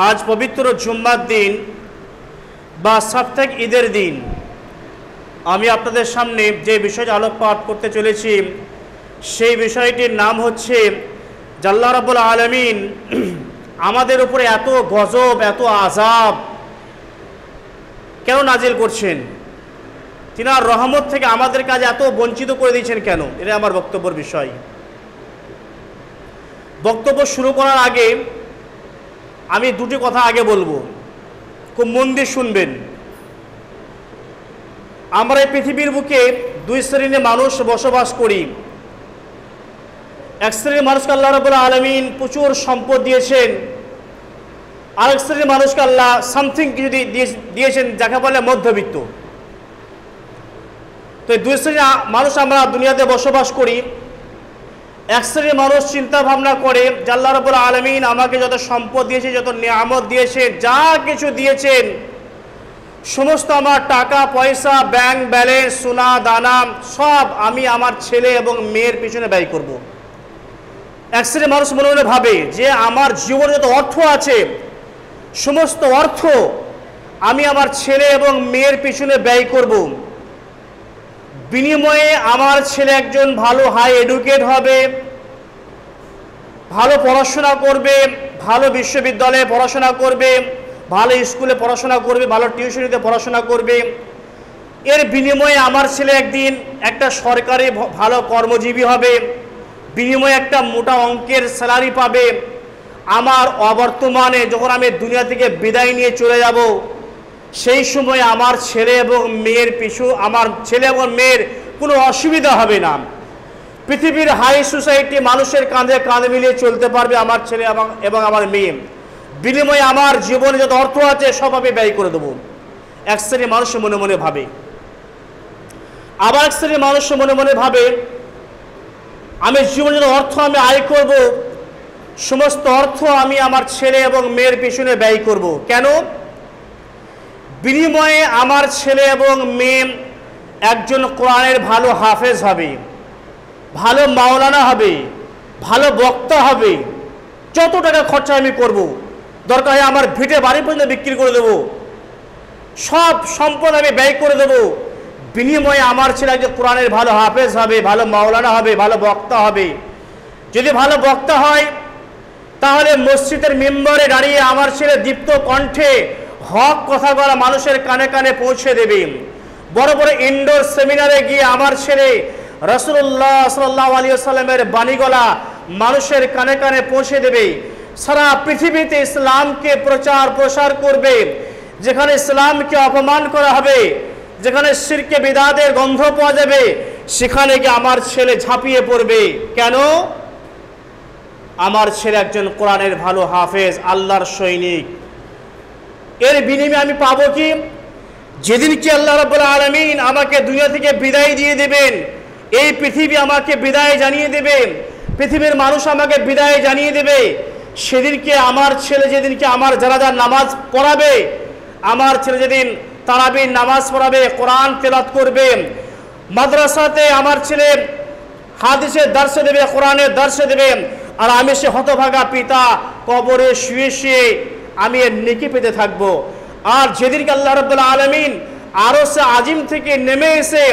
আজ পবিত্র জুম্মার দিন বা সাপ্তাহিক ঈদের দিন আমি আপনাদের সামনে যে বিষয়টি আলোকপাত করতে চলেছি সেই বিষয়টির নাম হচ্ছে আল্লাহ রাব্বুল আলামিন আমাদের উপরে এত গজব এত আযাব কেন নাজিল করছেন, তিনার রহমত থেকে আমাদের কাছে এত বঞ্চিত করে দিয়েছেন কেন, এটা আমার বক্তব্যের বিষয়। বক্তব্য শুরু করার আগে আমি দুটি কথা আগে বলবো, খুব মন দিয়ে শুনবেন। আমরা এই পৃথিবীর বুকে দুই শ্রেণীর মানুষ বসবাস করি। এক শ্রেণীর মানুষকে আল্লাহ রাব্বুল আলামিন প্রচুর সম্পদ দিয়েছেন, আরেক শ্রেণীর মানুষকে আল্লাহ সামথিং কিছু দিয়েছেন যাকে বলে মধ্যবিত্ত। তো এই দুই শ্রেণীর মানুষ আমরা দুনিয়াতে বসবাস করি। এক শ্রেণীর মানুষ চিন্তা ভাবনা করে যে আল্লাহ রাব্বুল আলামিন আমাকে যত সম্পদ দিয়েছে, যত নিয়ামত দিয়েছে, যা কিছু দিয়েছেন সমস্ত আমার টাকা পয়সা, ব্যাংক ব্যালেন্স, সোনা দানা সব আমি আমার ছেলে এবং মেয়ের পিছনে ব্যয় করব। এক শ্রেণীর মানুষ মনে মনে ভাবে যে আমার জীবনে যত অর্থ আছে সমস্ত অর্থ আমি আমার ছেলে এবং মেয়ের পিছনে ব্যয় করব, বিনিময়ে আমার ছেলে একজন ভালো হাই এডুকেট হবে, ভালো পড়াশোনা করবে, ভালো বিশ্ববিদ্যালয়ে পড়াশোনা করবে, ভালো স্কুলে পড়াশোনা করবে, ভালো টিউশনিতে পড়াশোনা করবে। এর বিনিময়ে আমার ছেলে একদিন একটা সরকারি ভালো কর্মজীবী হবে, বিনিময়ে একটা মোটা অঙ্কের স্যালারি পাবে। আমার অবর্তমানে যখন আমি দুনিয়া থেকে বিদায় নিয়ে চলে যাব সেই সময় আমার ছেলে এবং মেয়ের আমার ছেলে এবং মেয়ের কোনো অসুবিধা হবে না। পৃথিবীর হাই সোসাইটি মানুষের কাঁধে কাঁধ মিলিয়ে চলতে পারবে আমার ছেলে এবং আমার মেয়ে। বিনিময়ে আমার জীবনে যত অর্থ আছে সব আমি ব্যয় করে দেবো, এক শ্রেণীর মানুষ মনে মনে ভাবে। আবার এক শ্রেণীর মানুষ মনে মনে ভাবে আমি জীবনে যত অর্থ আমি আয় করব সমস্ত অর্থ আমি আমার ছেলে এবং মেয়ের পিছনে ব্যয় করব। কেন? বিনিময়ে আমার ছেলে এবং মেয়ে একজন কোরআনের ভালো হাফেজ হবে, ভালো মাওলানা হবে, ভালো বক্তা হবে। যত টাকা খরচা আমি করব, দরকার হয় আমার ভিটে বাড়ি পর্যন্ত বিক্রি করে দেবো, সব সম্পদ আমি ব্যয় করে দেবো। বিনিময়ে আমার ছেলে একজন কোরআনের ভালো হাফেজ হবে, ভালো মাওলানা হবে, ভালো বক্তা হবে। যদি ভালো বক্তা হয় তাহলে মসজিদের মিম্বরে দাঁড়িয়ে আমার ছেলে দীপ্ত কণ্ঠে হক কথা বলা মানুষের কানে কানে পৌঁছে দেবে। বড় বড় ইনডোর সেমিনারে গিয়ে আমার ছেলে রাসূলুল্লাহ সাল্লাল্লাহু আলাইহি ওয়াসাল্লামের বাণীগলা মানুষের কানে কানে পৌঁছে দেবে। সারা পৃথিবীতে ইসলামকে প্রচার প্রসার করবে। যেখানে ইসলামকে অপমান করা হবে, যেখানে শিরকে বিদআতের গন্ধ পাওয়া যাবে, সেখানে গিয়ে আমার ছেলে ঝাঁপিয়ে পড়বে। কেন? আমার ছেলে একজন কোরআনের ভালো হাফেজ, আল্লাহর সৈনিক। এর বিনিময়ে আমি পাবো কি? যেদিন কি আল্লাহ রাব্বুল আলামিন আমাকে দুনিয়া থেকে বিদায় দিয়ে দেবেন, এই পৃথিবী আমাকে বিদায় জানিয়ে দেবে, পৃথিবীর মানুষ আমাকে বিদায় জানিয়ে দেবে, সেদিনকে আমার ছেলে যেদিনকে আমার জানাজার নামাজ পড়াবে, আমার ছেলে যেদিন তারাবির নামাজ পড়াবে, কোরআন তেলাওয়াত করবে, মাদ্রাসাতে আমার ছেলে হাদিসের দর্শে দেবে, কোরআনের দর্শে দেবে, আর আমি সে হতভাগা পিতা কবরে শুয়ে শুয়ে আমি এর নেকি পেতে থাকবো। আর যেদিনকে আল্লাহ রাব্বুল আলামিন আরশে আজিম থেকে নেমে এসে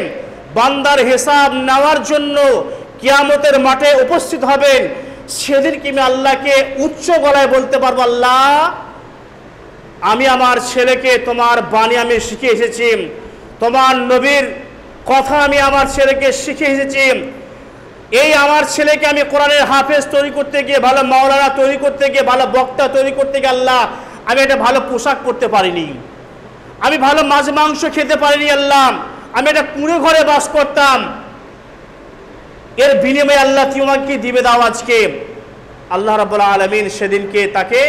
বান্দার হিসাব নেওয়ার জন্য কিয়ামতের মাঠে উপস্থিত হবেন, সেদিনকে আমি আল্লাহকে উচ্চ গলায় বলতে পারবো, আল্লাহ আমি আমার ছেলেকে তোমার বাণী আমি শিখে এসেছি, তোমার নবীর কথা আমি আমার ছেলেকে শিখে এসেছি। এই আমার ছেলেকে আমি কোরআনের হাফেজ তৈরি করতে গিয়ে, ভালো মাওলানা তৈরি করতে গিয়ে, ভালো বক্তা তৈরি করতে গিয়ে আল্লাহ আমি একটা ভালো পোশাক পরতে পারিনি, আমি ভালো মাছ মাংস খেতে পারিনি, আল্লাহ আমি একটা কুঁড়ে ঘরে বাস করতাম। এর বিনিময়ে আল্লাহ তুমি আমাকে দিবে দাও আজকে। আল্লাহ রাব্বুল আলামিন সেদিনকে তাকে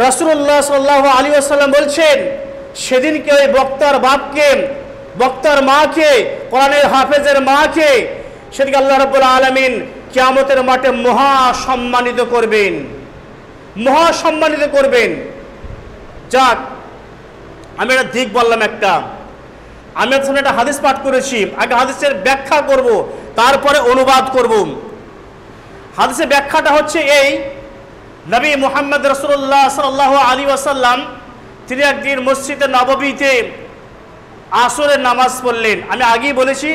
রাসূলুল্লাহ সাল্লাল্লাহু আলাইহি ওয়াসাল্লাম বলছেন, সেদিনকে ওই বক্তার বাপকে, বক্তার মাকে, কোরআনের হাফেজের মাকে সেদিকে আল্লাহ রাব্বুল আলামিন কিয়ামতের মাঠে মহা সম্মানিত করবেন, মহা সম্মানিত করবেন। যাক, আমি একটা দিক বললাম একটা, আমি আপনাদের একটা হাদিস পাঠ করেছি, আগে হাদিসের ব্যাখ্যা করব, তারপরে অনুবাদ করব। হাদিসের ব্যাখ্যাটা হচ্ছে এই নবী মুহাম্মদ রাসূলুল্লাহ সাল্লাল্লাহু আলাইহি ওয়াসাল্লাম তিনি একদিন মসজিদে নববীতে আসরের নামাজ পড়লেন। আমি আগেই বলেছি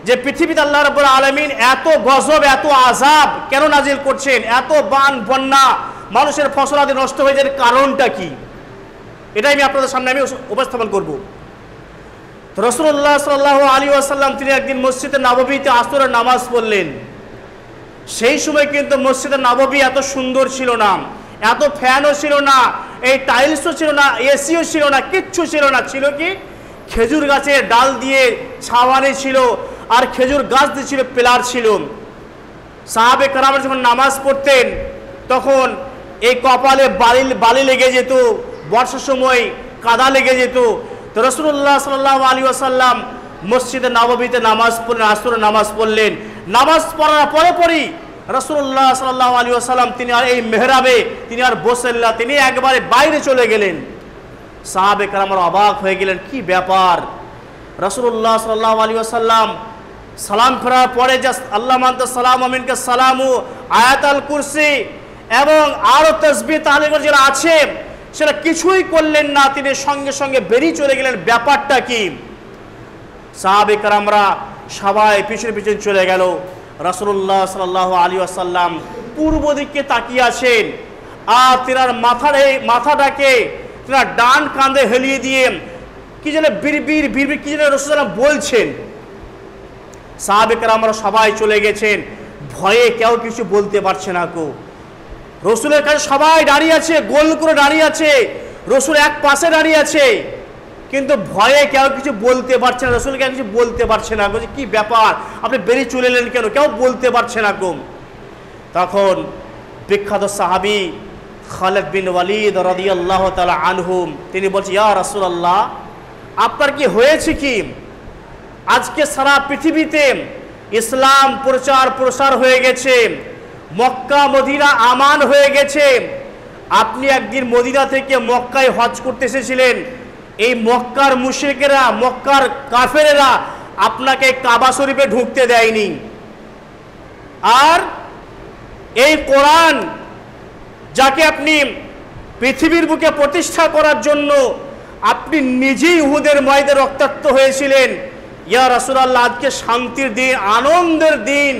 যে পৃথিবীতে আল্লাহ রাব্বুল আলামিন এত গজব, এত আযাব কেন নাজিল করছেন, এত বান বন্যা, মানুষের ফসলাদি নষ্ট হয়ে যাওয়ার কারণটা কি, এটাই আমি আপনাদের সামনে উপস্থাপন করব। তো রাসূলুল্লাহ সাল্লাল্লাহু আলাইহি ওয়াসাল্লাম তিনি একদিন মসজিদে নববীতে আসরের নামাজ পড়লেন। সেই সময় কিন্তু মসজিদে নববী এত সুন্দর ছিল না, এত ফ্যানও ছিল না, এই টাইলসও ছিল না, এসিও ছিল না, কিচ্ছু ছিল না। ছিল কি? খেজুর গাছের ডাল দিয়ে ছাওয়ানি ছিল, আর খেজুর গাছ দিয়ে ছিল পিলার ছিল। সাহাবে কেরামরা যখন নামাজ পড়তেন তখন এই কপালে বালি লেগে যেত, বর্ষার সময় কাদা লেগে যেত। তো রাসূলুল্লাহ সাল্লাল্লাহু আলাইহি ওয়াসাল্লাম মসজিদে নববীতে নামাজ পড়লেন, আসরের নামাজ পড়লেন। নামাজ পড়ার পরপরই রাসূলুল্লাহ সাল্লাল্লাহু আলাইহি ওয়াসাল্লাম তিনি আর এই মেহরাবে তিনি আর বসলেন না, তিনি একবারে বাইরে চলে গেলেন। সাহাবে কেরামরা অবাক হয়ে গেলেন, কি ব্যাপার? রাসূলুল্লাহ সাল্লাল্লাহু আলাইহি ওয়াসাল্লাম সালাম ফেরার পরে জাস্ট আল্লাহুম্মা আনতা সালাম আমিনকা সালামু, আয়াতুল কুরসি এবং আরো তাসবিহ তাহলিল যেটা আছে সেটা কিছুই করলেন না, তিনি সঙ্গে সঙ্গে বেরিয়ে চলে গেলেন। ব্যাপারটা কি? সাহাবে কেরামরা সবাই পিছনে পিছনে চলে গেল। রাসূলুল্লাহ সাল্লাল্লাহু আলাইহি ওয়াসাল্লাম পূর্ব দিকে তাকিয়ে আছেন, আর তিনার মাথাটাকে তিনার ডান কাঁধে হেলিয়ে দিয়ে কি যেন বিড়বিড় কি যেন রাসূলুল্লাহ বলছেন। সাহাবে কেরামরা সবাই চলে গেছেন, ভয়ে কেউ কিছু বলতে পারছে না। রসুলের কাছে সবাই দাঁড়িয়ে আছে, গোল করে দাঁড়িয়ে আছে, রসুল এক পাশে দাঁড়িয়ে আছে, কিন্তু ভয়ে কেউ কিছু বলতে পারছে না, রসুল কেউ কিছু বলতে পারছে না। বলছে কি ব্যাপার, আপনি বেরিয়ে চলে এলেন কেন? কেউ বলতে পারছে না। তখন বিখ্যাত সাহাবী খালিদ বিন ওয়ালিদ রাদিয়াল্লাহু তাআলা আনহুম তিনি বলছে, ইয়া রাসূলুল্লাহ, আপনার কি হয়েছে কি? আজকে সারা পৃথিবীতে ইসলাম প্রচার প্রসার হয়ে গেছে, মক্কা মদিনা আমান হয়ে গেছে। আপনি একদিন মদিনা থেকে মক্কায় হজ করতে এসেছিলেন, এই মক্কার মুশরিকেরা, মক্কার কাফেরেরা আপনাকে কাবা শরীফে ঢুকতে দেয়নি, আর এই কোরআন যাকে আপনি পৃথিবীর বুকে প্রতিষ্ঠা করার জন্য আপনি নিজেই উহুদের ময়দানে রক্তাক্ত হয়েছিলেন। ইয়া রাসূলুল্লাহ, আজকে শান্তির দিন, আনন্দের দিন,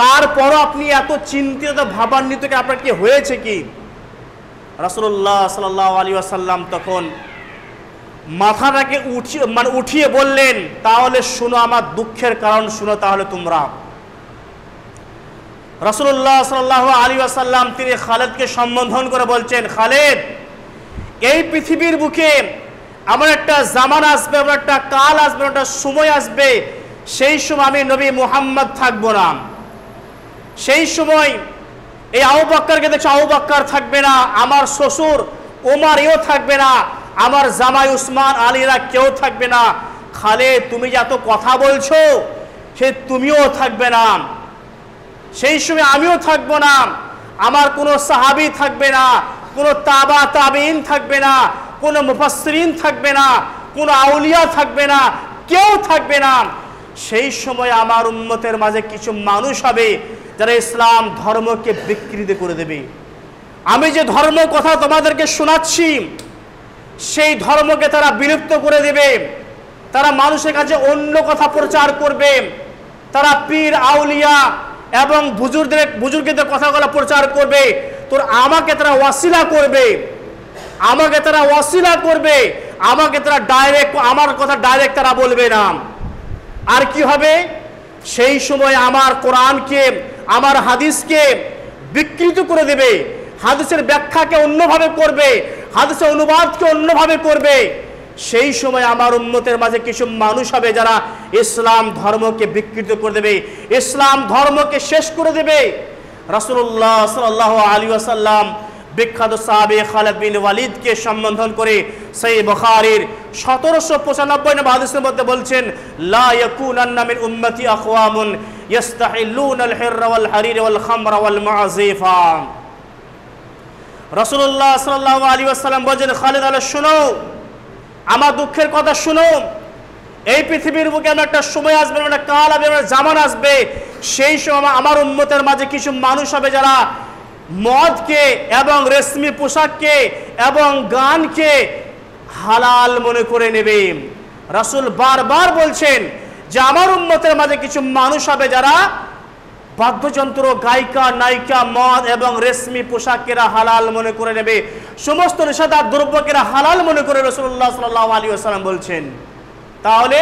তারপরও আপনি এত চিন্তিত ভাবান্বিত, আপনার কি হয়েছে কি? রাসূলুল্লাহ সাল্লাল্লাহু আলাইহি ওয়াসাল্লাম তখন মাথাটাকে উঠিয়ে বললেন, তাহলে শুনো, আমার দুঃখের কারণ শুনো তাহলে তোমরা। রাসূলুল্লাহ সাল্লাল্লাহু আলাইহি ওয়াসাল্লাম তিনি খালিদকে সম্বোধন করে বলছেন, খালিদ, এই পৃথিবীর বুকে এমন একটা জামান আসবে, এমন একটা কাল আসবে, একটা সময় আসবে, সেই সময় আমি নবী মুহাম্মদ থাকবো না। সেই সময় এই আবু বকরকে দেখছো, আবু বকর থাকবে না, আমার শ্বশুর ওমর এও থাকবে না, আমার জামাই উসমান আলীরা কেউ থাকবে না। খালিদ, তুমি যে এত কথা বলছো, সে তুমিও থাকবে না, সেই সময় আমিও থাকবো না, আমার কোনো সাহাবী থাকবে না, কোনো তাবিঈন থাকবে না, কোনো মুফাসসিরিন থাকবে না, কোনো আউলিয়া থাকবে না, কেউ থাকবে না। সেই সময় আমার উম্মতের মাঝে কিছু মানুষ হবে যারা ইসলাম ধর্মকে বিকৃত করে দেবে। আমি যে ধর্ম কথা তোমাদেরকে শোনাচ্ছি সেই ধর্মকে তারা বিলুপ্ত করে দেবে, তারা মানুষের কাছে অন্য কথা প্রচার করবে, তারা পীর আউলিয়া এবং বুজুর্গদের কথাগুলো প্রচার করবে। তোর আমাকে তারা ওয়াসিলা করবে, আমাকে তারা ওয়াসিলা করবে, আমাকে তারা ডাইরেক্ট, আমার কথা ডাইরেক্ট তারা বলবে না। আর কি হবে? সেই সময় আমার কোরআনকে, আমার হাদিসকে বিকৃত করে দেবে, হাদিসের ব্যাখ্যাকে অন্যভাবে করবে, হাদিসের অনুবাদকে অন্যভাবে করবে। সেই সময় আমার উম্মতের মাঝে কিছু মানুষ হবে যারা ইসলাম ধর্মকে বিকৃত করে দেবে, ইসলাম ধর্মকে শেষ করে দেবে। রাসূলুল্লাহ সাল্লাল্লাহু আলাইহি ওয়াসাল্লাম বিখ্যাত সাহাবী খালিদ বিন ওয়ালিদকে সম্বোধন করে সহিহ বুখারীর 1795 নম্বর হাদিসের মধ্যে বলছেন, লা ইয়াকুনান্না মিন উম্মতি আকওয়ামুন ইস্তাহিল্লুনাল হিররা ওয়াল হারিরা ওয়াল খামরা ওয়াল মাযিফা। রাসূলুল্লাহ সাল্লাল্লাহু আলাইহি ওয়াসাল্লাম বলেন, খালিদ আলো শুনো, আমার দুঃখের কথা শুনো, এই পৃথিবীর বুকে এমন একটা সময় আসবে, একটা কাল আসবে, একটা জামান আসবে, সেই সময় আমার উম্মতের মাঝে কিছু মানুষ হবে যারা মদকে এবং রেশমি পোশাককে এবং গানকে হালাল মনে করে নেবে। রাসূল বারবার বলছেন যে আমার উম্মতের মাঝে কিছু মানুষ হবে যারা বাদ্যযন্ত্র, গায়িকা, নায়িকা, মদ এবং রেশমি পোশাকেরা হালাল মনে করে নেবে, সমস্ত নেশাদার দ্রব্যকেরা হালাল মনে করে রাসূলুল্লাহ সাল্লাল্লাহু আলাইহি ওয়াসাল্লাম বলছেন। তাহলে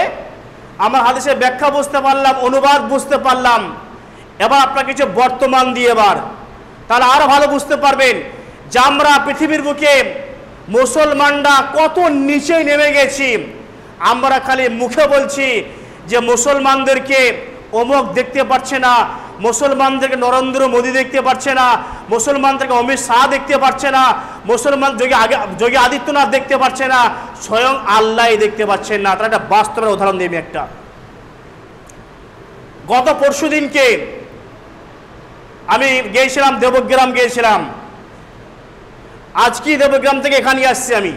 আমার হাদিসের ব্যাখ্যা বুঝতে পারলাম, অনুবাদ বুঝতে পারলাম। এবার আপনাকে কিছু বর্তমান দিয়ে এবার তাহলে আরো ভালো বুঝতে পারবেন যে আমরা পৃথিবীর বুকে মুসলমানরা কত নিচে নেমে গেছি। আমরা খালি মুখে বলছি যে মুসলমানদেরকে অমুক দেখতে পাচ্ছে না, মুসলমানদেরকে নরেন্দ্র মোদী দেখতে পাচ্ছে না, মুসলমানদেরকে অমিত শাহ দেখতে পাচ্ছে না, মুসলমান যোগী আদিত্যনাথ দেখতে পাচ্ছে না, স্বয়ং আল্লাহ দেখতে পাচ্ছেন না। তার একটা বাস্তবের উদাহরণ দিই আমি একটা। গত পরশু দিনকে আমি গিয়েছিলাম দেবগ্রাম, গিয়েছিলাম। আজকে দেবগ্রাম থেকে এখানে আসছি আমি।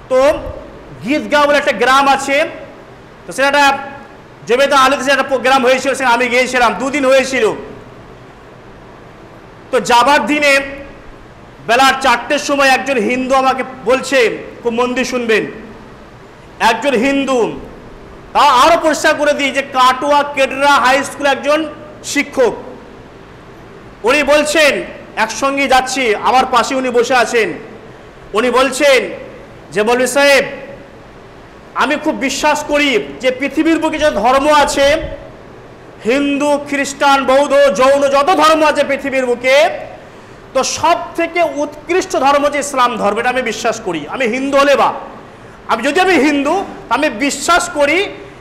তো গীতগাঁও বলে একটা গ্রাম আছে, তো সেটা জবেদা আলীতে একটা প্রোগ্রাম হয়েছিল, সেখানে আমি গিয়েছিলাম, 2 দিন হয়েছিল। তো যাবার দিনে বেলা 4টের সময় একজন হিন্দু আমাকে বলছে, খুব মন দিয়ে শুনবেন, একজন হিন্দু, তাও আরো পরিষ্কার করে দিই যে কাটুয়া কেডরা হাই স্কুল একজন শিক্ষক, উনি বলছেন, একসঙ্গে যাচ্ছি, আমার পাশে উনি বসে আছেন, উনি বলছেন যে মৌলভী সাহেব আমি খুব বিশ্বাস করি যে পৃথিবীর বুকে যত ধর্ম আছে, হিন্দু, খ্রিস্টান, বৌদ্ধ, জৈন, যত ধর্ম আছে পৃথিবীর বুকে, তো সব থেকে উৎকৃষ্ট ধর্ম হচ্ছে ইসলাম ধর্ম। এটা আমি বিশ্বাস করি। আমি হিন্দু হলে বা যদি আমি হিন্দু, আমি বিশ্বাস করি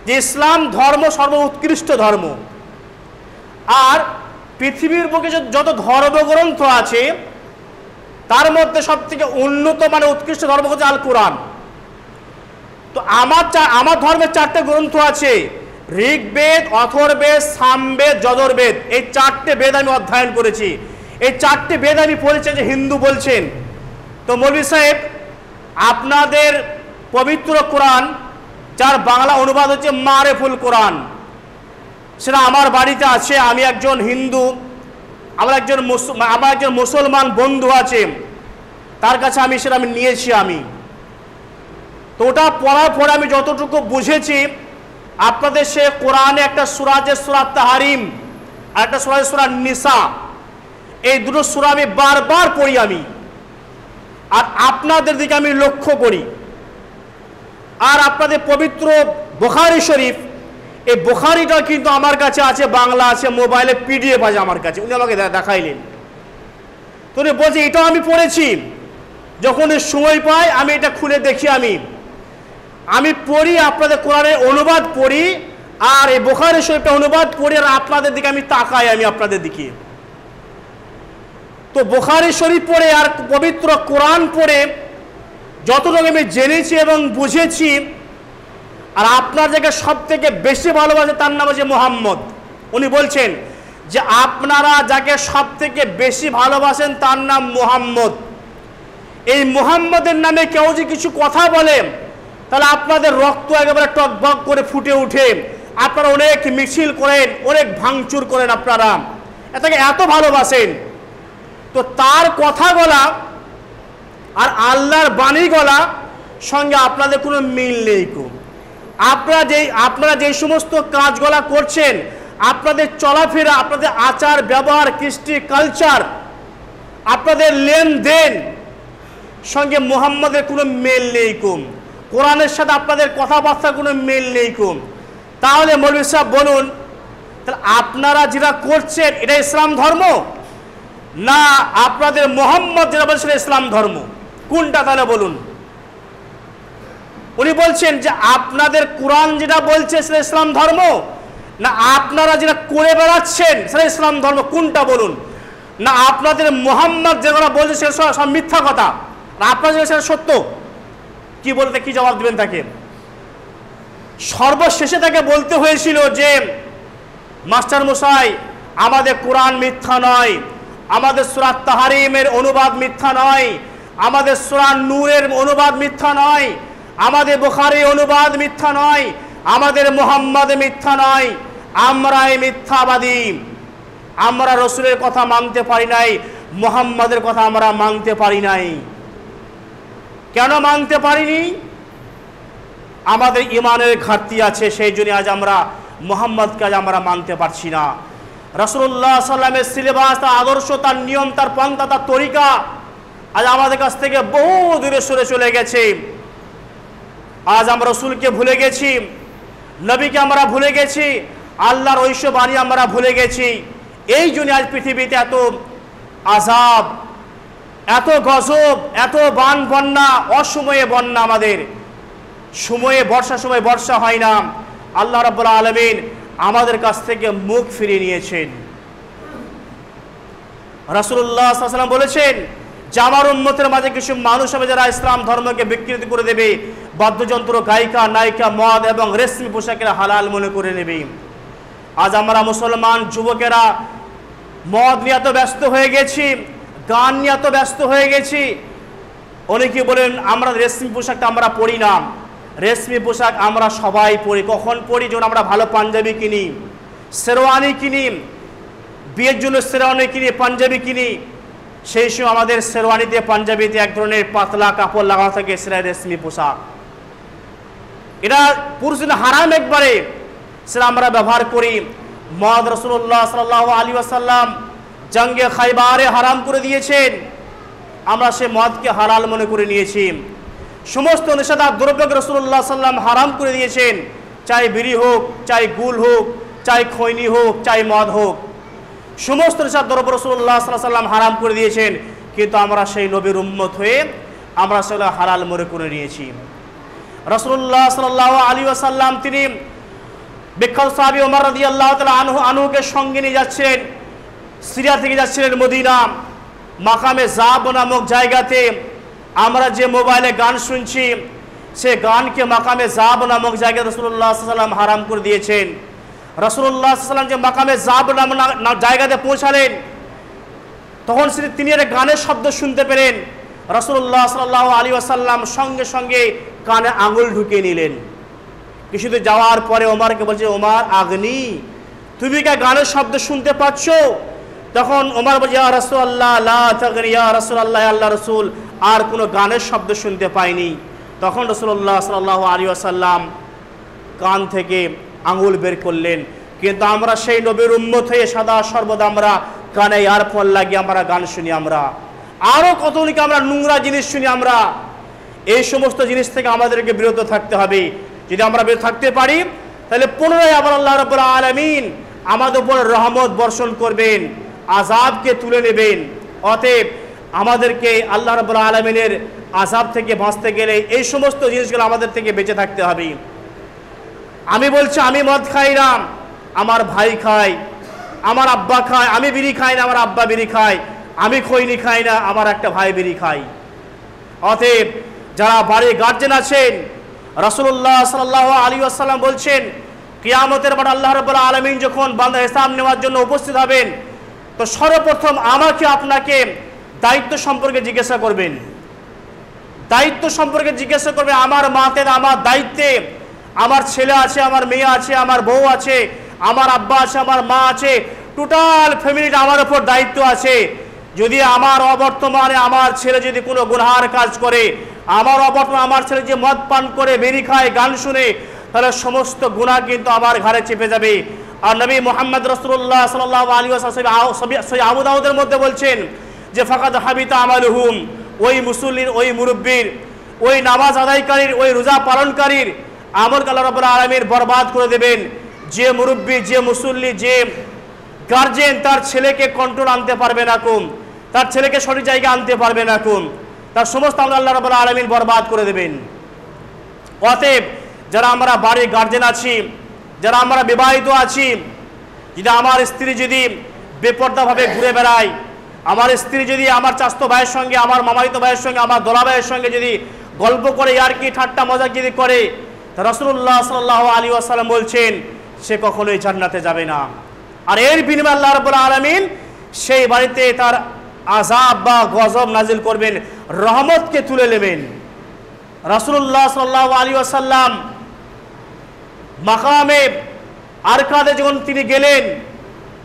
যে ইসলাম ধর্ম সর্বোৎকৃষ্ট ধর্ম। আর পৃথিবীর বুকে যত ধর্মগ্রন্থ আছে তার মধ্যে সব থেকে উন্নত মানে উৎকৃষ্ট ধর্ম হচ্ছে আল কোরআন। তো আমার ধর্মের 4টে গ্রন্থ আছে, ঋগ্বেদ, অথর্ববেদ, সামবেদ, যজুর্বেদ। এই 4টে বেদ আমি অধ্যয়ন করেছি, এই 4টে বেদ আমি পড়েছি যে হিন্দু বলছেন। তো মৌলভী সাহেব আপনাদের পবিত্র কোরআন, যার বাংলা অনুবাদ হচ্ছে মারেফুল কোরআন, সেটা আমার বাড়িতে আছে। আমি একজন হিন্দু, আমার একজন মুসলমান বন্ধু আছে, তার কাছে আমি সেটা নিয়েছি আমি। তো ওটা পড়ার পরে আমি যতটুকু বুঝেছি, আপনাদের সে কোরআনে একটা সূরা আছে সূরা তাহরিম, আর একটা সূরা সূরা নিসা, এই দুটো সূরা আমি বারবার পড়ি আমি, আর আপনাদের দিকে আমি লক্ষ্য করি। আর আপনাদের পবিত্র বুখারী শরীফ, এই বুখারীটা কিন্তু আমার কাছে আছে, বাংলা আছে, মোবাইলে PDF আছে আমার কাছে, উনি আমাকে দেখাইলেন। তো উনি বলছে এটাও আমি পড়েছি, যখন সময় পাই আমি এটা খুলে দেখি, আমি পড়ি, আপনাদের কোরআনের অনুবাদ পড়ি, আর এই বুখারী শরীফটা অনুবাদ পড়ি, আর আপনাদের দিকে আমি তাকাই, আমি আপনাদের দিকে। তো বুখারী শরীফ পড়ে আর পবিত্র কোরআন পড়ে যতটুকু আমি জেনেছি এবং বুঝেছি, আর আপনার জায়গায় সব থেকে বেশি ভালোবাসে তার নাম হচ্ছে মুহাম্মদ। উনি বলছেন যে আপনারা যাকে সব থেকে বেশি ভালোবাসেন তার নাম মুহাম্মদ। এই মুহাম্মদের নামে কেউ যে কিছু কথা বলে, তাহলে আপনাদের রক্ত একেবারে টকবক করে ফুটে উঠে, আপনারা অনেক মিছিল করেন, অনেক ভাঙচুর করেন, আপনারা এটাকে এত ভালোবাসেন। তো তার কথা বলা আর আল্লাহর বাণী বলা সঙ্গে আপনাদের কোনো মিল নেই। আপনারা যে সমস্ত কাজগুলা করছেন, আপনাদের চলাফেরা, আপনাদের আচার ব্যবহার, কৃষ্টি, কালচার, আপনাদের লেনদেন সঙ্গে মুহাম্মদের কোনো মেল নেই, কোরআনের সাথে আপনাদের কথাবার্তার কোনো মেল নেই। তাহলে মৌলভী সাহেব বলুন, তাহলে আপনারা যেটা করছেন এটা ইসলাম ধর্ম, না আপনাদের মুহাম্মদ যেটা বলছেন ইসলাম ধর্ম, কোনটা তাহলে বলুন? উনি বলছেন যে আপনাদের কোরআন যেটা বলছে সেটা ইসলাম ধর্ম, না আপনারা যেটা করে বেড়াচ্ছেন সেটা ইসলাম ধর্ম, কোনটা বলুন? না আপনাদের মুহাম্মদ যেগুলো বলছে সেটা সব মিথ্যা কথা, আর আপনারা যেটা সেটা সত্য। কি বলতে, কি জবাব দিবেন তাকে? সর্বশেষে তাকে বলতে হয়েছিল যে মাস্টার মশাই, আমাদের কোরআন মিথ্যা নয়, আমাদের সূরা তাহরিমের অনুবাদ মিথ্যা নয়, আমাদের সূরা নূরের অনুবাদ মিথ্যা নয়, আমাদের বুখারী অনুবাদ মিথ্যা নয়, আমাদের মুহাম্মদ মিথ্যা নয়, আমরাই মিথ্যাবাদী। আমরা রসুলের কথা মানতে পারি নাই, মুহাম্মাদের কথা আমরা মানতে পারি নাই। কেন মানতে পারিনি? আমাদের ইমানের ঘাটতি আছে, সেই জন্য আজ আমরা মুহাম্মদকে আজ আমরা মানতে পারছি না। রাসূলুল্লাহ সাল্লামের সিলেবাস, তার আদর্শ, তার নিয়ম, তার পন্থা, তার তরিকা আজ আমাদের কাছ থেকে বহু দূরে সরে চলে গেছে। আজ আমরা রসুলকে ভুলে গেছি, নবীকে আমরা ভুলে গেছি, আল্লাহর ঐশ্য বাণী আমরা ভুলে গেছি। এই জন্য আজ পৃথিবীতে এত আযাব, এত গজব, এত বান বন্যা, অসময়ে বন্যা, আমাদের সময়ে বর্ষার সময় বর্ষা হয় না। আল্লাহ রাব্বুল আলামিন আমাদের কাছ থেকে মুখ ফিরিয়ে নিয়েছেন। রাসূলুল্লাহ সাল্লাল্লাহু আলাইহি ওয়াসাল্লাম বলেছেন যে আমার উম্মতের মাঝে কিছু মানুষ হবে যারা ইসলাম ধর্মকে বিকৃতি করে দেবে, বাদ্যযন্ত্র, গায়িকা, নায়িকা, মদ এবং রেশমি পোশাকের হালাল মনে করে নেবে। আজ আমরা মুসলমান যুবকেরা মদ নিয়ে এত ব্যস্ত হয়ে গেছি, গান নিয়ে এত ব্যস্ত হয়ে গেছি। অনেকে বলেন আমরা রেশমি পোশাকটা আমরা পরি না। রেশমি পোশাক আমরা সবাই পরি। কখন পরি? যখন আমরা ভালো পাঞ্জাবি কিনি, শেরওয়ানি কিনি, বিয়ের জন্য শেরওয়ানি কিনি, পাঞ্জাবি কিনি, সেই সময় আমাদের শেরওয়ানিতে, পাঞ্জাবিতে এক ধরনের পাতলা কাপড় লাগানো থাকে, সেটা রেশমি পোশাক। এটা পুরুষের হারাম একবারে, সেটা আমরা ব্যবহার করি। মদ রাসূলুল্লাহ সাল্লাল্লাহু আলাইহি ওয়াসাল্লাম জঙ্গে খাইবারে হারাম করে দিয়েছেন, আমরা সে মদকে হালাল মনে করে নিয়েছি। সমস্ত নেশাদার দ্রব্যকে রাসূলুল্লাহ সাল্লাম হারাম করে দিয়েছেন, চাই বিড়ি হোক, চাই গুল হোক, চাই খৈনি হোক, চাই মদ হোক, সমস্ত নেশার দ্রব্য রাসূলুল্লাহ সাল্লাল্লাহু আলাইহি ওয়াসাল্লাম হারাম করে দিয়েছেন। কিন্তু আমরা সেই নবীর উম্মত হয়ে আমরা সেগুলো হালাল মনে করে নিয়েছি। রাসূলুল্লাহ সাল্লাল্লাহু আলাইহি ওয়াসাল্লাম তিনি বিখ্যাত সাহাবী ওমর রাদিয়াল্লাহু তাআলা আনহুকে সঙ্গে নিয়ে যাচ্ছিলেন, সিরিয়া থেকে যাচ্ছিলেন মদিনা। মাকামে জাব নামক জায়গাতে আমরা যে মোবাইলে গান শুনছি, সে গানকে মাকামে জাব নামক জায়গায় রাসূলুল্লাহ সাল্লাল্লাহু আলাইহি ওয়াসাল্লাম হারাম করে দিয়েছেন। রাসূলুল্লাহ সাল্লাল্লাহু আলাইহি ওয়াসাল্লাম যে মাকামে জাব নামক জায়গাতে পৌঁছালেন, তখন তিনি একটা গানের শব্দ শুনতে পেলেন। রাসূলুল্লাহ সাল্লাল্লাহু আলাইহি ওয়াসাল্লাম সঙ্গে সঙ্গে কানে আঙুল ঢুকিয়ে নিলেন। কিছুদূর যাওয়ার পরে ওমরকে বলছে, ওমর আগনি, তুমি কি গানের শব্দ শুনতে পাচ্ছ? তখন ওমর বলছে, ইয়া রাসূলুল্লাহ লা তাগনি, ইয়া রাসূলুল্লাহ, আল্লাহ রাসূল, আর কোনো গানের শব্দ শুনতে পাইনি। তখন রাসূলুল্লাহ সাল্লাল্লাহু আলাইহি ওয়াসাল্লাম কান থেকে আঙুল বের করলেন। কিন্তু আমরা সেই নবীর উম্মত হয়ে সদা সর্বদা আমরা কানে ইয়ারফোন লাগিয়ে আমরা গান শুনি, আমরা আরও কতগুলিকে আমরা নোংরা জিনিস শুনি। আমরা এই সমস্ত জিনিস থেকে আমাদেরকে বিরত থাকতে হবে। যদি আমরা বিরত থাকতে পারি, তাহলে পুনরায় আবার আল্লাহ রাব্বুল আলামিন আমাদের উপর রহমত বর্ষণ করবেন, আযাবকে তুলে নেবেন। অতএব আমাদেরকে আল্লাহ রাব্বুল আলামিনের আযাব থেকে বাঁচতে গেলে এই সমস্ত জিনিসগুলো আমাদের থেকে বেঁচে থাকতে হবে। আমি বলছি আমি মদ খাই না, আমার ভাই খায়, আমার আব্বা খায়। আমি বিড়ি খাই না, আমার আব্বা বিড়ি খায়। আমি খৈনি খাই না, আমার একটা ভাই বিড়ি খায়। অতএব যারা বাড়ির গার্জেন আছেন, রাসূলুল্লাহ সাল্লাল্লাহু আলাইহি ওয়াসাল্লাম বলছেন, কিয়ামতের মাঠে আল্লাহ রাব্বুল আলামিন যখন বান্দা হিসাব নেওয়ার জন্য উপস্থিত হবেন, তো সর্বপ্রথম আমাকে আপনাকে দায়িত্ব সম্পর্কে জিজ্ঞাসা করবেন। দায়িত্ব সম্পর্কে জিজ্ঞাসা করবে। আমার মাতে, আমার দায়িত্বে আমার ছেলে আছে, আমার মেয়ে আছে, আমার বউ আছে, আমার আব্বা আছে, আমার মা আছে, টোটাল ফ্যামিলিটা আমার উপর দায়িত্ব আছে। যদি আমার অবর্তমানে আমার ছেলে যদি কোনো গুনাহের কাজ করে, আমার অবর্তমানে আমার ছেলে যে মদ পান করে, বিড়ি খায়, গান শুনে, তাহলে সমস্ত গুনাহ কিন্তু আমার ঘাড়ে চেপে যাবে। আর নবী মুহাম্মদ রাসূলুল্লাহ সাল্লাল্লাহু আলাইহি ওয়াসাল্লাম আবু দাউদের মধ্যে বলছেন যে ফাকাদ হাবিতা আমালুহুম, ওই মুসল্লির, ওই মুরব্বির, ওই নামাজ আদায়কারীর, ওই রোজা পালনকারীর আমল আল্লাহ রাব্বুল আলামিন বরবাদ করে দেবেন। যে মুরব্বি, যে মুসল্লি, যে গার্জেন তার ছেলেকে কন্ট্রোল আনতে পারবে না, তার ছেলেকে সঠিক জায়গায় আনতে পারবে না, তার সমস্ত আমল আল্লাহ রাব্বুল আলামিন বরবাদ করে দেবেন। অতএব যারা আমরা বাড়ির গার্জেন আছি, যারা আমরা বিবাহিত আছি, যদি আমার স্ত্রী যদি বেপর্দাভাবে ঘুরে বেড়ায়, আমার স্ত্রী যদি আমার চাচতো ভাইয়ের সঙ্গে, আমার মামাতো ভাইয়ের সঙ্গে, আমার দোলা ভাইয়ের সঙ্গে যদি গল্প করে, ইয়ার্কি ঠাট্টা মজাক যদি করে, রাসূলুল্লাহ সাল্লাল্লাহু আলাইহি ওয়াসাল্লাম বলছেন সে কখনোই জান্নাতে যাবে না। আর এর বিনিময়ে আল্লাহ রাব্বুল আলামিন সেই বাড়িতে তার আযাব বা গজব নাজিল করবেন, রহমতকে তুলে নেবেন। রাসূলুল্লাহ সাল্লাল্লাহু আলাইহি ওয়াসাল্লাম মাকামে আরকাদে যখন তিনি গেলেন,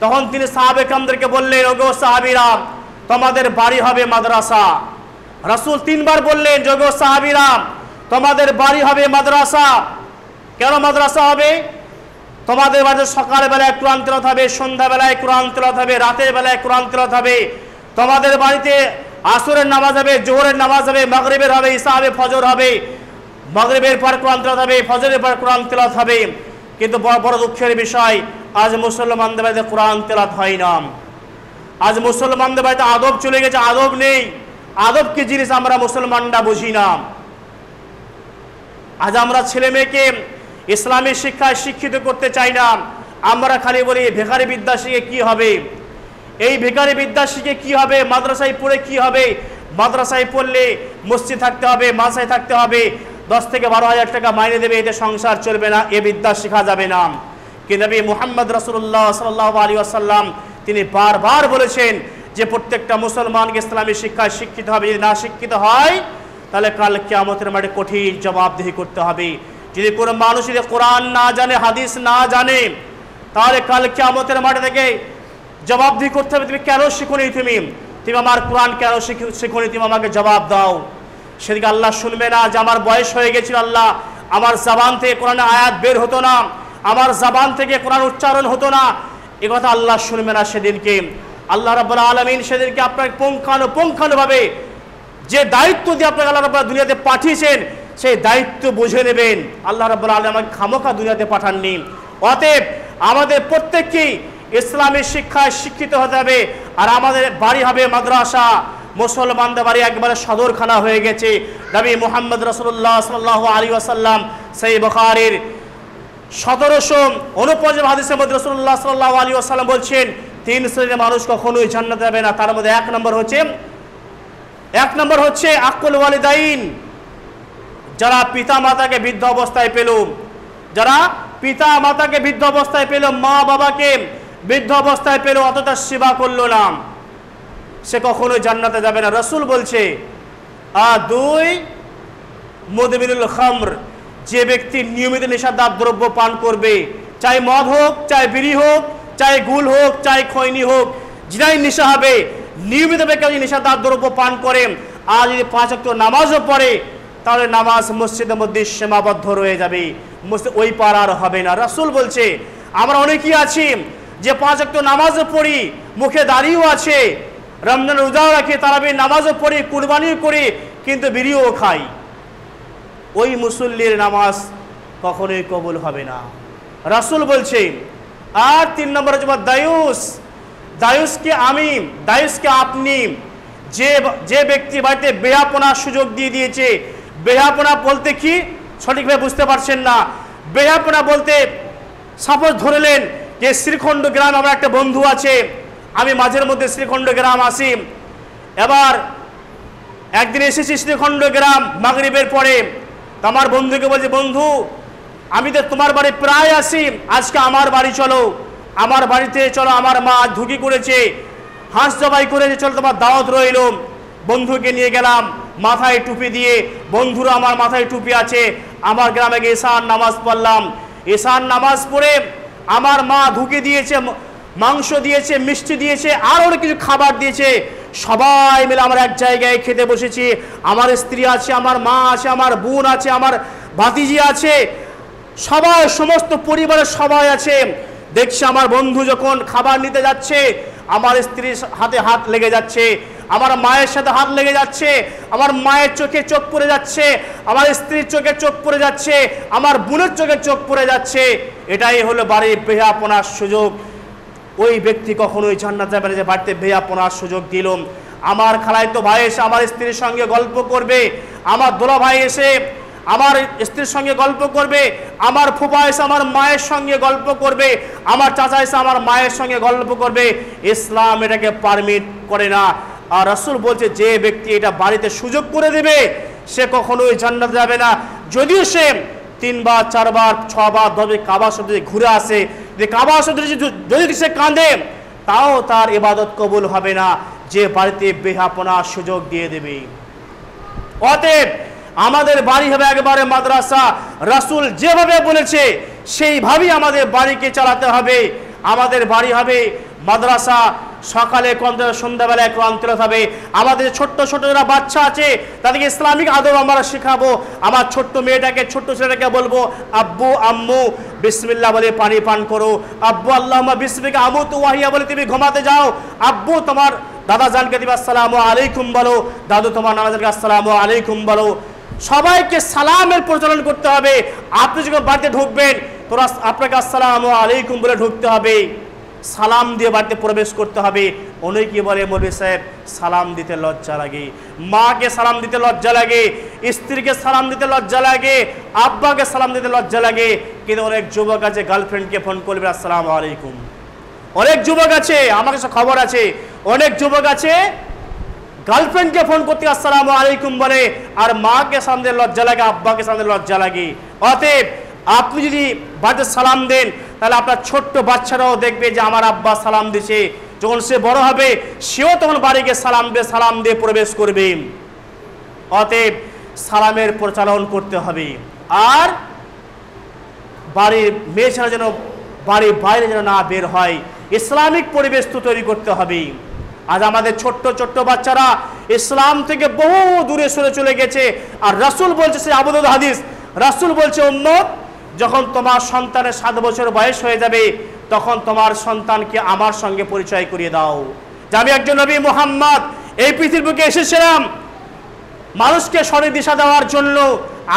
তখন তিনি সাহাবে কেরামদেরকে বললেন, ওগো সাহাবীরা, তোমাদের বাড়ি হবে মাদ্রাসা। রাসূল তিনবার বললেন, ওগো সাহাবীরা, তোমাদের বাড়ি হবে মাদ্রাসা। কেন মাদ্রাসা হবে? তোমাদের বাড়িতে সকালবেলায় কোরআন তেলাওয়াত হবে, সন্ধ্যাবেলায় কোরআন তেলাওয়াত হবে, রাতের বেলায় কোরআন তেলাওয়াত হবে। তোমাদের বাড়িতে আসরের নামাজ হবে, জোহরের নামাজ হবে, মাগরিবের হবে, ইশা হবে, ফজর হবে। মাগরিবের পর কোরআন তেলাওয়াত হবে, ফজরের পর কোরআন তেলাওয়াত হবে। কিন্তু বড় দুঃখের বিষয়, আজ মুসলমানদের বাড়িতে কোরআন তেলাওয়াত হয় না। আজ মুসলমানদের বাড়িতে আদব চলে গেছে, আদব নেই। আদব কি জিনিস আমরা মুসলমানরা বুঝি না। আজ আমরা ছেলে মেয়েকে ইসলামী শিক্ষায় শিক্ষিত করতে চাই না। আমরা খালি বলি ভিখারি বিদ্যা শিখে কি হবে, এই ভিখারি বিদ্যা শিখে কি হবে, মাদ্রাসায় পড়ে কি হবে। মাদ্রাসায় পড়লে মসজিদ থাকতে হবে, মাদ্রাসায় থাকতে হবে, 10 থেকে 12,000 টাকা মাইনে দেবে, এতে সংসার চলবে না, এ বিদ্যা শেখা যাবে না। কিন্তু নবী মুহাম্মদ রাসূলুল্লাহ সাল্লাল্লাহু আলাইহি ওয়াসাল্লাম তিনি বারবার বলেছেন যে প্রত্যেকটা মুসলমানকে ইসলামী শিক্ষায় শিক্ষিত হবে। যদি না শিক্ষিত হয় তাহলে কাল কিয়ামতের মাঠে কঠিন জবাবদিহি করতে হবে। যদি কোনো মানুষ যদি কোরআন না জানে, হাদিস না জানে, তাহলে কাল কিয়ামতের মাঠে থেকে জবাবদিহি করতে হবে, তুমি কেন শিখোনি, তুমি আমার কোরআন কেন শিখোনি, তুমি আমাকে জবাব দাও। সেদিকে আল্লাহ শুনবে না যে আমার বয়স হয়ে গেছিল, আল্লাহ আমার জবান থেকে কোরআনের আয়াত বের হতো না, আমার জবান থেকে কোরআন উচ্চারণ হতো না, এ কথা আল্লাহ শুনবে না। সেদিনকে আল্লাহ রাব্বুল আলামিন সেদিনকে আপনাকে পুঙ্খানুপুঙ্খানুভাবে যে দায়িত্ব দিয়ে আপনাকে আল্লাহ রাব্বুল দুনিয়াতে পাঠিয়েছেন, সেই দায়িত্ব বুঝে নেবেন। আল্লাহ রাব্বুল আলামিন আমাকে খামোখা দুনিয়াতে পাঠাননি। অতএব আমাদের প্রত্যেককেই ইসলামী শিক্ষায় শিক্ষিত হতে হবে। আর আমাদের বাড়ি হবে মাদ্রাসা। মুসলমানদের বাড়ি একবারে সদরখানা হয়ে গেছে। নবী মুহাম্মদ রাসূলুল্লাহ সাল্লাল্লাহু আলাইহি ওয়াসাল্লাম সহিহ বুখারীর 1749 হাদিসের মধ্যে রাসূলুল্লাহ সাল্লাল্লাহু আলাইহি ওয়াসাল্লাম বলছেন, 3 শ্রেণীর মানুষ কখনোই জান্নাতে যাবে না। তার মধ্যে 1 নম্বর হচ্ছে আকুল ওয়ালিদাইন, যারা পিতা মাতাকে বৃদ্ধ অবস্থায় পেল, যারা পিতা মাতাকে বৃদ্ধ অবস্থায় পেল, মা বাবাকে বৃদ্ধ অবস্থায় পেল, অত তার সেবা করলো না, সে কখনোই জান্নাতে যাবে না। রাসূল বলছে, আর 2 মুদমিনুল খামর, যে ব্যক্তি নিয়মিত নেশাদার দ্রব্য পান করবে, চাই মদ হোক, চাই বিড়ি হোক, চাই গুল হোক, চাই খৈনি হোক, যেটাই নেশা হবে, নিয়মিত ব্যক্তি নেশাদার দ্রব্য পান করে, আর যদি 5 ওয়াক্ত নামাজও পড়ে, তাহলে নামাজ মসজিদের মধ্যে সীমাবদ্ধ রয়ে যাবে, মসজিদ ওই পার আর হবে না। রাসূল বলছে, আমরা অনেকেই আছি যে 5 ওয়াক্ত নামাজও পড়ি, মুখে দাড়িও আছে, রমজান রোজাও রাখি, তারাবির নামাজও পড়ি, কুরবানিও করি, কিন্তু বিড়িও খাই। ওই মুসল্লির নামাজ কখনোই কবুল হবে না, রাসূল বলছে। আর 3 নম্বর হচ্ছে দায়ুস। দায়ুসকে আপনি যে ব্যক্তি বাড়িতে বেহাপনার সুযোগ দিয়ে দিয়েছে। বেহাপনা বলতে কি সঠিকভাবে বুঝতে পারছেন না। বেহাপনা বলতে সাপোজ ধরলেন যে শ্রীখণ্ড গ্রাম আমার একটা বন্ধু আছে, আমি মাঝের মধ্যে শ্রীখণ্ড গ্রাম আসি, এবার একদিন এসেছি শ্রীখণ্ড গ্রাম মাগরিবের পরে, তো আমার বন্ধুকে বলছি, বন্ধু আমি তো তোমার বাড়ি প্রায় আসি, আজকে আমার বাড়ি চলো, আমার বাড়িতে চলো, আমার মা ধুকি করেছে, হাঁস জবাই করেছে, চলো তোমার দাওয়াত রইল। বন্ধুকে নিয়ে গেলাম, মাথায় টুপি দিয়ে, বন্ধুরা আমার মাথায় টুপি আছে, আমার গ্রামে গিয়ে এশার নামাজ পড়লাম। এশার নামাজ পড়ে আমার মা ধুকি দিয়েছে, মাংস দিয়েছে, মিষ্টি দিয়েছে, আর অনেক কিছু খাবার দিয়েছে। সবাই মিলে আমরা এক জায়গায় খেতে বসেছি। আমার স্ত্রী আছে, আমার মা আছে, আমার বোন আছে, আমার ভাতিজি আছে, সবাই, সমস্ত পরিবারের সবাই আছে। দেখছি আমার বন্ধু যখন খাবার নিতে যাচ্ছে, আমার স্ত্রীর হাতে হাত লেগে যাচ্ছে, আমার মায়ের সাথে হাত লেগে যাচ্ছে, আমার মায়ের চোখে চোখ পড়ে যাচ্ছে, আমার স্ত্রীর চোখে চোখ পড়ে যাচ্ছে, আমার বোনের চোখে চোখ পড়ে যাচ্ছে। এটাই হলো বাড়ির বেহাপনার সুযোগ। ওই ব্যক্তি কখনোই জান্নাতে যাবে না যে বাড়িতে বেহাপনার সুযোগ দিল। আমার খালাতো ভাই এসে আমার স্ত্রীর সঙ্গে গল্প করবে, আমার দোলা ভাই এসে আমার স্ত্রীর সঙ্গে গল্প করবে, আমার ফুফা এসে আমার মায়ের সঙ্গে গল্প করবে, আমার চাচা এসে আমার মায়ের সঙ্গে গল্প করবে। ইসলাম এটাকে পারমিট করে না। আর রাসূল বলছে, যে ব্যক্তি এটা বাড়িতে সুযোগ করে দেবে, সে কখনোই জান্নাতে যাবে না। যদিও সে 3 বার 4 বার 6 বার 10 বার কাবা শরীফে ঘুরে আসে, যে কাবা শরীফে যদি সে কাঁদে, তাও তার ইবাদত কবুল হবে না, যে বাড়িতে বেহাপনার সুযোগ দিয়ে দেবে। অতএব আমাদের বাড়ি হবে একবারে মাদ্রাসা। রাসূল যেভাবে বলেছে সেইভাবেই আমাদের বাড়িকে চালাতে হবে। আমাদের বাড়ি হবে মাদ্রাসা সকালে সন্ধ্যাবেলায় কোরআন তেলাওয়াত হবে। আমাদের ছোট্ট ছোট যারা বাচ্চা আছে তাদেরকে ইসলামিক আদব আমরা শেখাবো। আমার ছোট্ট মেয়েটাকে ছোট্ট ছেলেটাকে বলবো, আব্বু আম্মু বিসমিল্লাহ বলে পানি পান করো। আব্বু আল্লাহুম্মা বিসমিকা আমুতু ওয়াহিয়া বলে তুমি ঘুমাতে যাও। আব্বু তোমার দাদা জানকে দিবে আসসালামু আলাইকুম বলো, দাদু তোমার নানা জানকে আসসালামু আলাইকুম বলো। সবাইকে সালামের প্রচলন করতে হবে। আপনি যখন বাড়িতে ঢুকবেন তোরা আপনাকে আসসালামু আলাইকুম বলে ঢুকতে হবে, সালাম দিয়ে বাড়িতে প্রবেশ করতে হবে। অনেকে বলে মৌলভী সাহেব সালাম দিতে লজ্জা লাগে, মাকে সালাম দিতে লজ্জা লাগে, স্ত্রীকে সালাম দিতে লজ্জা লাগে, আব্বাকে সালাম দিতে লজ্জা লাগে। কিন্তু অনেক যুবক আছে গার্লফ্রেন্ডকে ফোন করবে আসসালামু আলাইকুম। অনেক যুবক আছে, আমার কাছে খবর আছে, অনেক যুবক আছে গার্লফ্রেন্ডকে ফোন করতে আসসালামু আলাইকুম বলে, আর মাকে সালাম দিতে লজ্জা লাগে, আব্বাকে সালাম দিতে লজ্জা লাগে। অতএব আপনি যদি বাড়িতে সালাম দেন তাহলে আপনার ছোট্ট বাচ্চারাও দেখবে যে আমার আব্বা সালাম দিছে। যখন সে বড় হবে সেও তখন বাড়িকে সালাম দিয়ে প্রবেশ করবে। অতএব সালামের প্রচলন করতে হবে। আর বাড়ির মেয়ে ছাড়া যেন বাড়ির বাইরে যেন না বের হয়, ইসলামিক পরিবেশ তো তৈরি করতে হবে। আজ আমাদের ছোট্ট ছোট্ট বাচ্চারা ইসলাম থেকে বহু দূরে সরে চলে গেছে। আর রাসূল বলছে, সে আবু দাউদ হাদিস, রাসূল বলছে উম্মত যখন তোমার সন্তানের 7 বছর বয়স হয়ে যাবে তখন তোমার সন্তানকে আমার সঙ্গে পরিচয় করিয়ে দাও যে আমি একজন নবী মুহাম্মদ এই পৃথিবীর বুকে এসেছিলাম মানুষকে সঠিক দিশা দেওয়ার জন্য।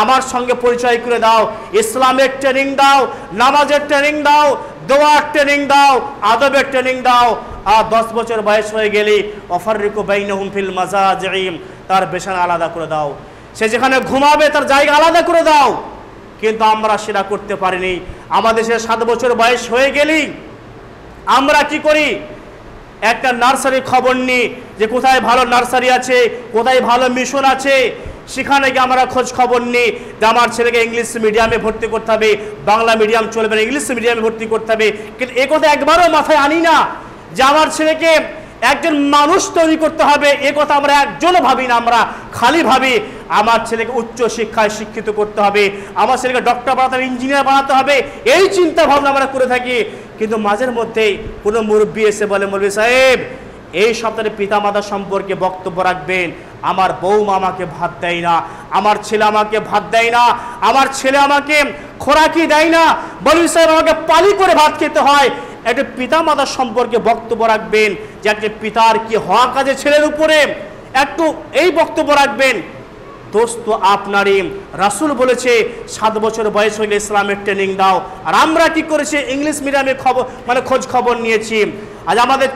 আমার সঙ্গে পরিচয় করে দাও, ইসলামের ট্রেনিং দাও, নামাজের ট্রেনিং দাও, দোয়ার ট্রেনিং দাও, আদবের ট্রেনিং দাও। আর 10 বছর বয়স হয়ে গেলে ওয়াফাররিকু বাইনাহুম ফিল মাজাজিম, তার বিছানা আলাদা করে দাও, সে যেখানে ঘুমাবে তার জায়গা আলাদা করে দাও। কিন্তু আমরা সেটা করতে পারিনি। আমাদের সে 7 বছর বয়স হয়ে গেলেই আমরা কি করি, একটা নার্সারি খবর নিই যে কোথায় ভালো নার্সারি আছে, কোথায় ভালো মিশন আছে, সেখানে গিয়ে আমরা খোঁজ খবর নিই যে আমার ছেলেকে ইংলিশ মিডিয়ামে ভর্তি করতে হবে, বাংলা মিডিয়াম চলবে না, ইংলিশ মিডিয়ামে ভর্তি করতে হবে। কিন্তু এ কথা একবারও মাথায় আনি না যে আমার ছেলেকে একজন মানুষ তৈরি করতে হবে। এ কথা আমরা একজনও ভাবি না, আমরা খালি ভাবি আমার ছেলেকে উচ্চ শিক্ষায় শিক্ষিত করতে হবে, আমার ছেলেকে ডক্টর বানাতে হবে, ইঞ্জিনিয়ার বানাতে হবে, এই চিন্তা ভাবনা আমরা করে থাকি। কিন্তু মাঝের মধ্যেই কোনো মুরব্বী এসে বলে, মৌলভী সাহেব এই সপ্তাহে পিতামাতা সম্পর্কে বক্তব্য রাখবেন, আমার বউমা আমাকে ভাত দেয় না, আমার ছেলে আমাকে ভাত দেয় না, আমার ছেলে আমাকে খোরাকি দেয় না, মৌলভী সাহেব আমাকে পালি করে ভাত খেতে হয়। একটা পিতামাতার সম্পর্কে বক্তব্য রাখবেন যে একটা পিতার কি হক আছে ছেলের উপরে, একটু এই বক্তব্য রাখবেন। দোস্ত আপনারই রাসূল বলেছে 7 বছর বয়স হলে ইসলামের ট্রেনিং দাও। আর আমরা কি করেছি, ইংলিশ মিডিয়ামে খোঁজ খবর নিয়েছি। আজ আমাদের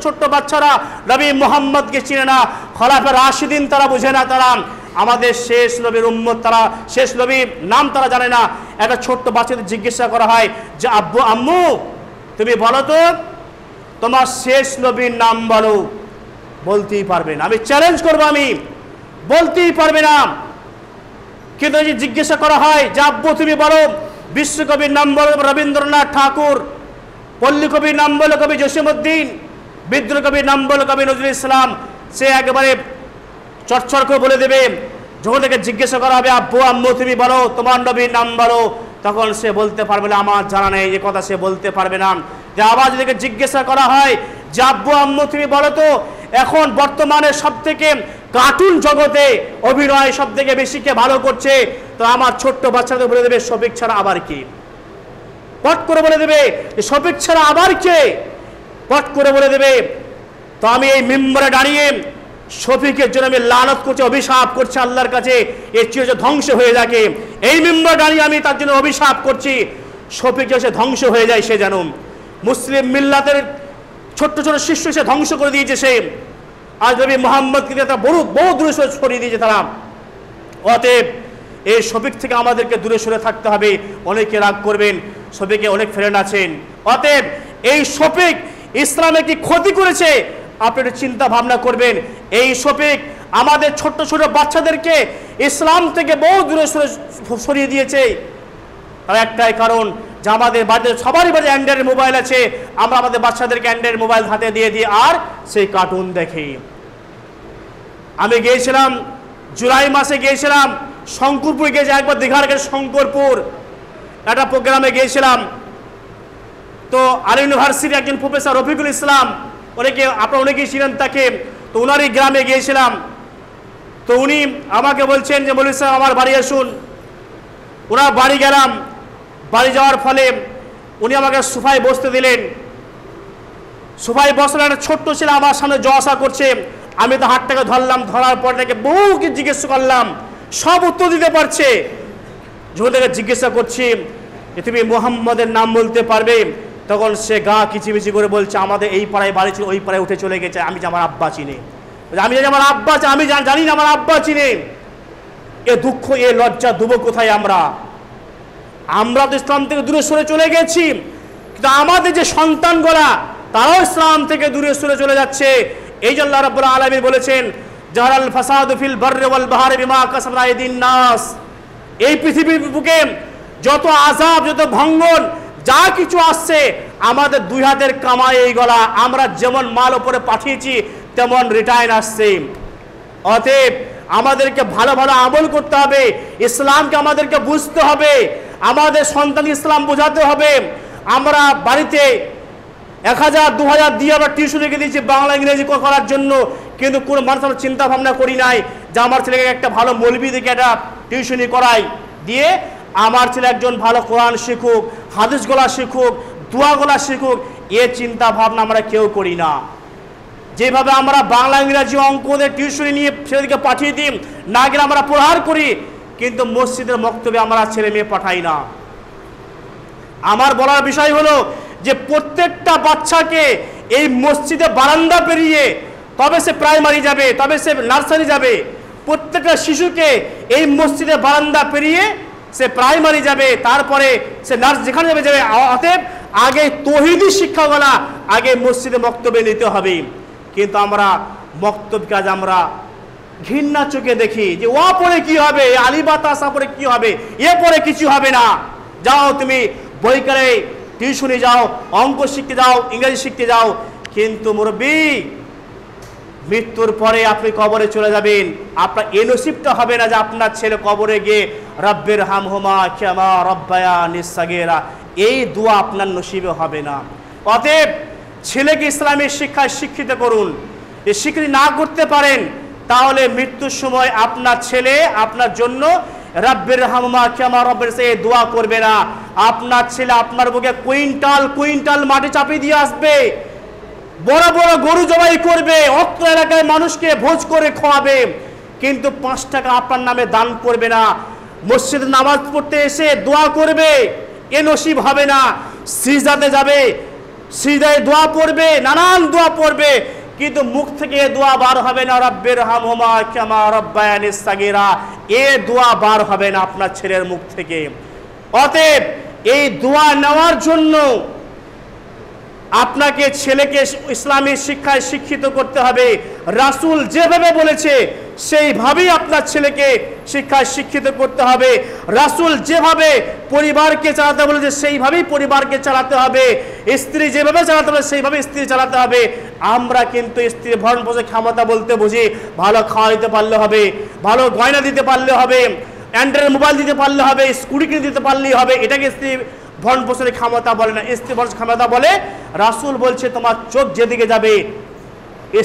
ছোট্ট বাচ্চারা নবী মুহাম্মদকে চিনে না, খলাফা রাশিদিন তারা বুঝে না, তারা আমাদের শেষ নবীর উম্মত, তারা শেষ নবীর নাম তারা জানে না। একটা ছোট্ট বাচ্চাদের জিজ্ঞাসা করা হয় যে আব্বু আম্মু তুমি বলো তো তোমার শেষ নবীর নাম বলো, বলতেই পারবে না। আমি চ্যালেঞ্জ করবো, আমি বলতেই পারবে না। কিন্তু যদি জিজ্ঞাসা করা হয় যে আব্বু তুমি বলো বিশ্বকবির নাম বলো রবীন্দ্রনাথ ঠাকুর, পল্লী কবির নাম বলো কবি জসিমউদ্দিন, বিদ্রোহ কবির নাম বলো কবি নজরুল ইসলাম, সে একেবারে চটচট করে বলে দেবে। যখন তাকে জিজ্ঞাসা করা হবে আব্বু আম্মু তুমি বলো তোমার নবীর নাম বলো, তখন সে বলতে পারবে না, আমার জানা নেই, এই কথা সে বলতে পারবে না। যে আবার যদি জিজ্ঞাসা করা হয় যে আব্বু আম্মু তুমি বলো তো এখন বর্তমানে সবথেকে কার্টুন জগতে অভিনয় সবথেকে বেশি কে ভালো করছে, তো আমার ছোট্ট বাচ্চাদের বলে দেবে শফিক ছাড়া আবার কি, পট করে বলে দেবে শফিক ছাড়া আবার কে, পট করে বলে দেবে। তো আমি এই মিম্বরে দাঁড়িয়ে শফিকের জন্য আমি লানত করছি, অভিশাপ করছি আল্লাহর কাছে, এর চেয়ে ধ্বংস হয়ে যাকে। এই মিম্বরে দাঁড়িয়ে আমি তার জন্য অভিশাপ করছি শফিক সে ধ্বংস হয়ে যায়, সে যেন মুসলিম মিল্লাতের ছোট্ট শিষ্য সে ধ্বংস করে দিয়েছে। সে আজ নবী মুহাম্মদকে তারা বহু দূরে সরিয়ে দিয়েছে তারা। অতএব এই শফিক থেকে আমাদেরকে দূরে সরে থাকতে হবে। অনেকে রাগ করবেন, শফিকে অনেক ফ্রেন্ড আছেন। অতএব এই শফিক ইসলামে কি ক্ষতি করেছে আপনি একটু চিন্তা ভাবনা করবেন। এই শফিক আমাদের ছোট্ট বাচ্চাদেরকে ইসলাম থেকে বহু দূরে সরিয়ে দিয়েছে। তার একটাই কারণ যে আমাদের বাড়িতে সবারই বাড়িতে অ্যান্ড্রয়েড মোবাইল আছে, আমরা আমাদের বাচ্চাদেরকে অ্যান্ড্রয়েড মোবাইল হাতে দিয়ে দিই আর সেই কার্টুন দেখি। আমি গিয়েছিলাম জুলাই মাসে, গিয়েছিলাম শঙ্করপুর, গিয়েছি একবার দীঘার কাছে শঙ্করপুর একটা প্রোগ্রামে গিয়েছিলাম। তো আল ইউনিভার্সিটির একজন প্রফেসর রফিকুল ইসলাম, আপনারা অনেকেই ছিলেন তাকে, তো ওনারই গ্রামে গিয়েছিলাম। তো উনি আমাকে বলছেন যে মৌলভী সাহেব আমার বাড়ি আসুন। ওনার বাড়ি গেলাম। বাড়ি যাওয়ার ফলে উনি আমাকে সোফায় বসতে দিলেন। সোফায় বসলে একটা ছোট্ট ছেলে আমার সামনে যাওয়া আসা করছে। আমি তো হাতটাকে ধরলাম, ধরার পর তাকে বহুকে জিজ্ঞেস করলাম, সব উত্তর দিতে পারছে। যখন তাকে জিজ্ঞাসা করছি যে তুমি মুহাম্মদের নাম বলতে পারবে, তখন সে গা কিচিমিচি করে বলছে আমাদের এই পাড়ায় বাড়ি ছিল, ওই পাড়ায় উঠে চলে গেছে, আমি যে আমার আব্বা চিনি। আমি জানি আমার আব্বা, আমি জানি না আমার আব্বা চিনি। এ দুঃখ এ লজ্জা দেবো কোথায় আমরা? আমরা তো ইসলাম থেকে দূরে সরে চলে গেছি, কিন্তু আমাদের যে সন্তানগুলা তারাও ইসলাম থেকে দূরে সরে চলে যাচ্ছে। এই যে আল্লাহ রাব্বুল আলামিন বলেছেন জাহারাল ফাসাদু ফিল বাররি ওয়াল বাহরি বিমা কাসাবাত আইদিন নাস। এই পৃথিবীর বুকে যত আযাব, যত ভাঙন, যা কিছু আসছে আমাদের দুই হাতের কামাই এইগুলা। আমরা যেমন মাল উপরে পাঠিয়েছি তেমন রিটার্ন আসছে। অতএব আমাদেরকে ভালো ভালো আমল করতে হবে, ইসলামকে আমাদেরকে বুঝতে হবে, আমাদের সন্তান ইসলাম বোঝাতে হবে। আমরা বাড়িতে 1000 2000 দিয়ে আমরা টিউশন রেখে দিয়েছি বাংলা ইংরেজি করার জন্য, কিন্তু কোনো মানুষ আমরা চিন্তা ভাবনা করি নাই যে আমার ছেলেকে একটা ভালো মৌলবি দিকে একটা টিউশনি করাই, দিয়ে আমার ছেলে একজন ভালো কোরআন শিখুক, হাদিস গোলা শিখুক, দোয়া গোলা শিখুক। এ চিন্তা ভাবনা আমরা কেউ করি না। যেভাবে আমরা বাংলা ইংরাজি অঙ্কদের টিউশনি নিয়ে ছেলেদিকে পাঠিয়ে দিই, না গেলে আমরা প্রহার করি, কিন্তু মসজিদের মক্তবে আমরা ছেলে মেয়ে পাঠাই না। আমার বলার বিষয় হলো যে প্রত্যেকটা বাচ্চাকে এই মসজিদে বারান্দা পেরিয়ে তবে সে প্রাইমারি যাবে, তবে সে নার্সারি যাবে। প্রত্যেকটা শিশুকে এই মসজিদে বারান্দা পেরিয়ে সে প্রাইমারি যাবে, তারপরে সে যেখানে যাবে যাবে। অতএব আগে তৌহিদি শিক্ষাগুলা আগে মসজিদে মক্তবে নিতে হবে। কিন্তু আমরা মক্তব কাজ আমরা ঘৃণা চোখে দেখি যে ও পরে কি হবে, আলিবাতাসা পরে কি হবে, এ পরে কিছু হবে না। যাও তুমি বইকারে টিউশনি যাও, অঙ্ক শিখতে যাও, ইংরেজি শিখতে যাও। কিন্তু মুরব্বী, মৃত্যুর পরে আপনি কবরে চলে যাবেন, আপনার এই নসিবটা হবে না যে আপনার ছেলে কবরে গিয়ে রব্বির হামহুমা কামা রব্বায়ানি সাগীরা, এই দোয়া আপনার নসিবে হবে না। অতএব ছেলেকে ইসলামের শিক্ষায় শিক্ষিত করুন। এই শিক্ষিত না করতে পারেন তাহলে মৃত্যুর সময় আপনার ছেলে আপনার জন্য রব্বির হামহুমা কামা রব্বায়ানি সে দোয়া করবে না। আপনার ছেলে আপনার বুকে কুইন্টাল কুইন্টাল মাটি চাপিয়ে দিয়ে আসবে, বড় বড় গরু জবাই করবে, অত্র এলাকায় মানুষকে ভোজ করে খাওয়াবে, কিন্তু 5 টাকা আপনার নামে দান করবে না। মসজিদে নামাজ পড়তে এসে দোয়া করবে, এ নসিব হবে না। সিজদাতে যাবে, সিজদায় দোয়া পড়বে, নানান দোয়া পড়বে, কিন্তু মুখ থেকে এ দোয়া বার হবে না রব্বির হামহুমা কামা রব্বায়ানি সাগীরা, এ দোয়া বার হবে না আপনার ছেলের মুখ থেকে। অতএব এই দোয়া নেওয়ার জন্য আপনাকে ছেলেকে ইসলামী শিক্ষায় শিক্ষিত করতে হবে। রাসূল যেভাবে বলেছে সেইভাবেই আপনার ছেলেকে শিক্ষায় শিক্ষিত করতে হবে। রাসূল যেভাবে পরিবারকে চালাতে বলেছে সেইভাবেই পরিবারকে চালাতে হবে। স্ত্রী যেভাবে চালাতে হবে সেইভাবে স্ত্রী চালাতে হবে। আমরা কিন্তু স্ত্রীর ভরণ পোষণের ক্ষমতা বলতে বুঝি ভালো খাওয়া দিতে পারলে হবে, ভালো গয়না দিতে পারলে হবে, অ্যান্ড্রয়েড মোবাইল দিতে পারলে হবে, স্কুটি কিনে দিতে পারলেই হবে। এটাকে স্ত্রী ভরণ পোষণের ক্ষমতা বলে না। স্ত্রী ভরণ ক্ষমতা বলে, রাসূল বলছে তোমার চোখ যেদিকে যাবে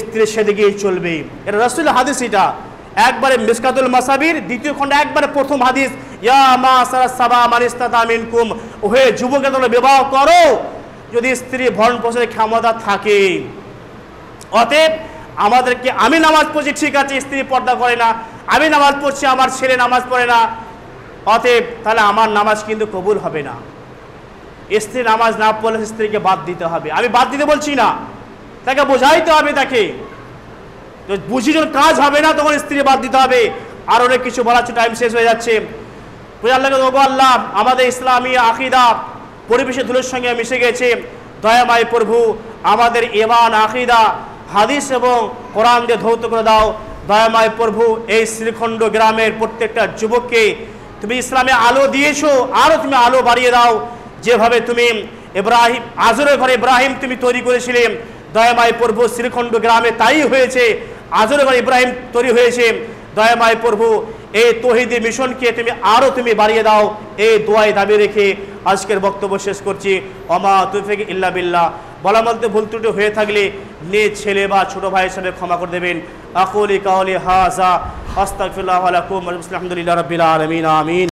স্ত্রী সেদিকেই চলবে। এটা রাসূলের হাদিস। এটা একবারে মিসকাতুল মাসাবির 2য় খণ্ড একবারে প্রথম হাদিস, ইয়া মাসারাস সাবা মান ইসতাতা মিনকুম, ওহে যুবকেরা তোমরা বিবাহ করো যদি স্ত্রী ভরণ পোষণের ক্ষমতা থাকে। অতএব আমাদেরকে, আমি নামাজ পড়ছি ঠিক আছে, স্ত্রী পর্দা করে না, আমি নামাজ পড়ছি আমার ছেলে নামাজ পড়ে না, অতএব তাহলে আমার নামাজ কিন্তু কবুল হবে না। স্ত্রী নামাজ না পড়লে স্ত্রীকে বাদ দিতে হবে। আমি বাদ দিতে বলছি না, তাকে বোঝাইতে হবে, তাকে বুঝি যখন কাজ হবে না তখন স্ত্রী বাদ দিতে হবে। আর অনেক কিছু বলার টাইম শেষ হয়ে যাচ্ছে। আল্লাহ আমাদের ইসলামী আকিদা পরিবেশে ধুলোর সঙ্গে মিশে গেছে। দয়াময় প্রভু আমাদের ঈমান আকিদা হাদিস এবং কোরআন দিয়ে ধৌত করে দাও। দয়াময় প্রভু এই শ্রীখণ্ড গ্রামের প্রত্যেকটা যুবককে তুমি ইসলামে আলো দিয়েছো, আরও তুমি আলো বাড়িয়ে দাও। যেভাবে তুমি ইব্রাহিম, আজরের ঘরে ইব্রাহিম তুমি তৈরি করেছিলে, দয়াময় প্রভু শ্রীখণ্ড গ্রামে তাই হয়েছে, আজরের ঘরে ইব্রাহিম তৈরি হয়েছে। দয়াময় প্রভু এই তৌহিদি মিশনকে তুমি আরও তুমি বাড়িয়ে দাও, এই দোয়ায় দাবি রেখে আজকের বক্তব্য শেষ করছি। ওমা তৌফিক ইল্লা বিল্লাহ। বলা বলতে ভুল ত্রুটি হয়ে থাকলে নিজ ছেলে বা ছোট ভাই হিসেবে ক্ষমা করে দেবেন। আকুলি কাউলি হাযা আস্তাগফিরুল্লাহ ওয়া লাকুম। আলহামদুলিল্লাহি রাব্বিল আলামিন। আমিন।